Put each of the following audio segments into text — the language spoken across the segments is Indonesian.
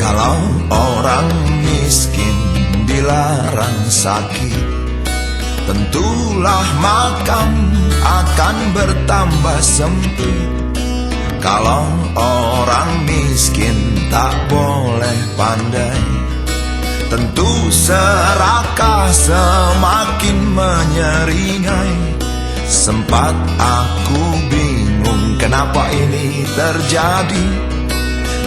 Kalau orang miskin dilarang sakit, tentulah makam akan bertambah sempit. Kalau orang miskin tak boleh pandai, tentu serakah semakin menyeringai. Sempat aku bingung kenapa ini terjadi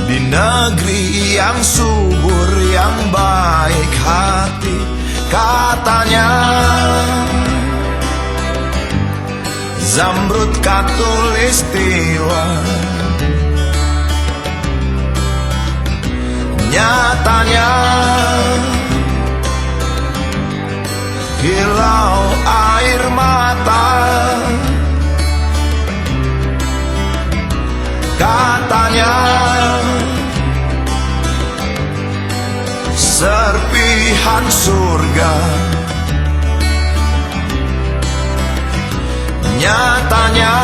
di negeri yang subur, yang baik hati. Katanya Zamrud Khatulistiwa, nyatanya hilau air mata. Katanya serpihan surga, nyatanya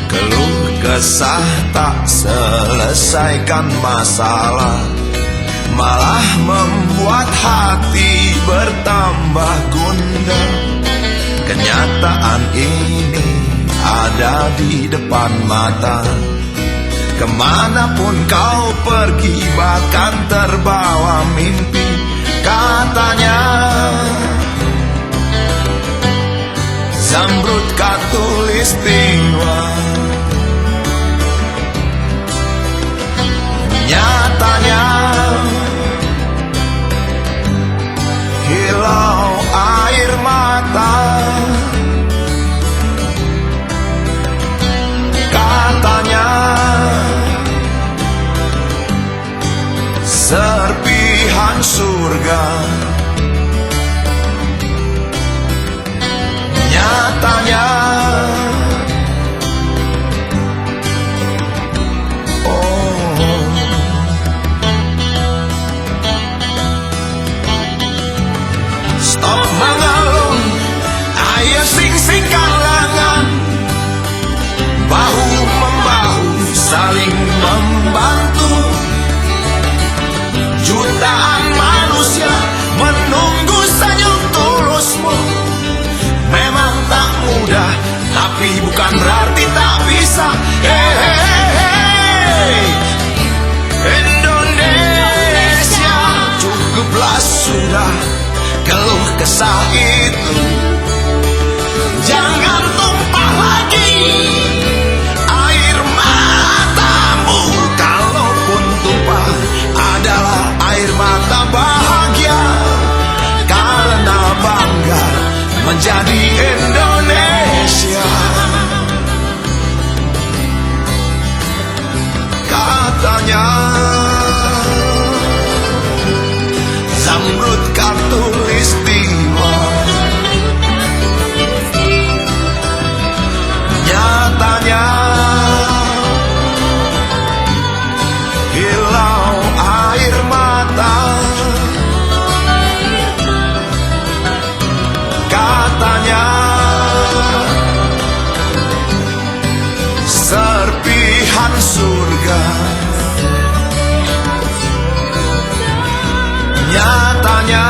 keluh kesah tak selesaikan masalah, malah membuat hati bertambah gundah. Kenyataan ini ada di depan mata. Kemanapun kau pergi, bahkan terbawa mimpi. Katanya Zamrud Khatulistiwa, nyatanya hilau air mata. Katanya serpihan surga, nyatanya stop mengeluh, ayo sing-singkan lengan, bahu-membahu saling membantu. Jutaan manusia menunggu senyum tulusmu. Memang tak mudah, tapi bukan berarti tak bisa. Hey, hey, hey. Indonesia, cukuplah sudah keluh kesah itu. Jangan tumpah lagi air matamu. Kalaupun tumpah adalah air mata bahagia, karena bangga menjadi Indonesia. Katanya Zamrud Khatulistiwa, nyatanya hilau air mata. Katanya serpihan surga, nyatanya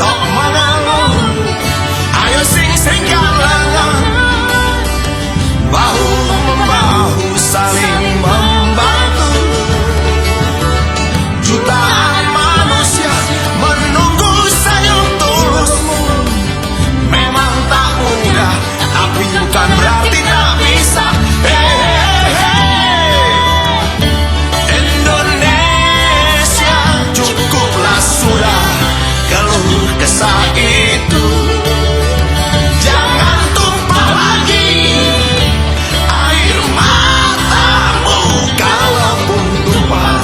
tok manang. Ayo sing kalangan, bahu membahu saling membantu. Jutaan manusia menunggu senyum tulusmu. Memang tak mudah, tapi bukan berarti tak bisa. Indonesia, cukuplah sudah keluh kesah itu. Jangan tumpah lagi air matamu. Kalaupun tumpah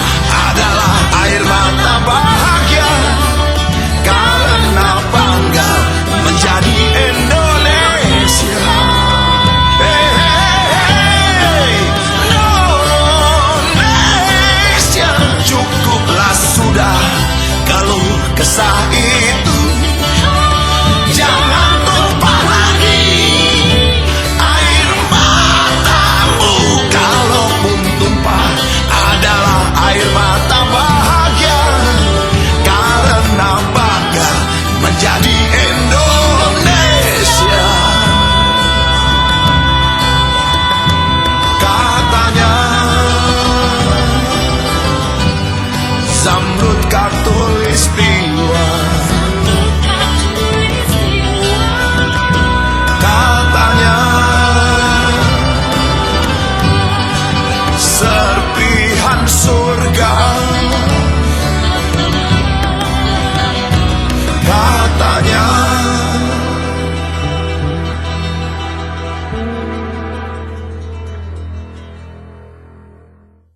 adalah air mata bahagia, karena bangga menjadi Indonesia. Indonesia, cukuplah sudah keluh kesah itu. Jangan tumpah lagi air matamu. Kalaupun tumpah adalah air mata bahagia, karena bangga menjadi Indonesia. Katanya Zamrud Khatulistiwa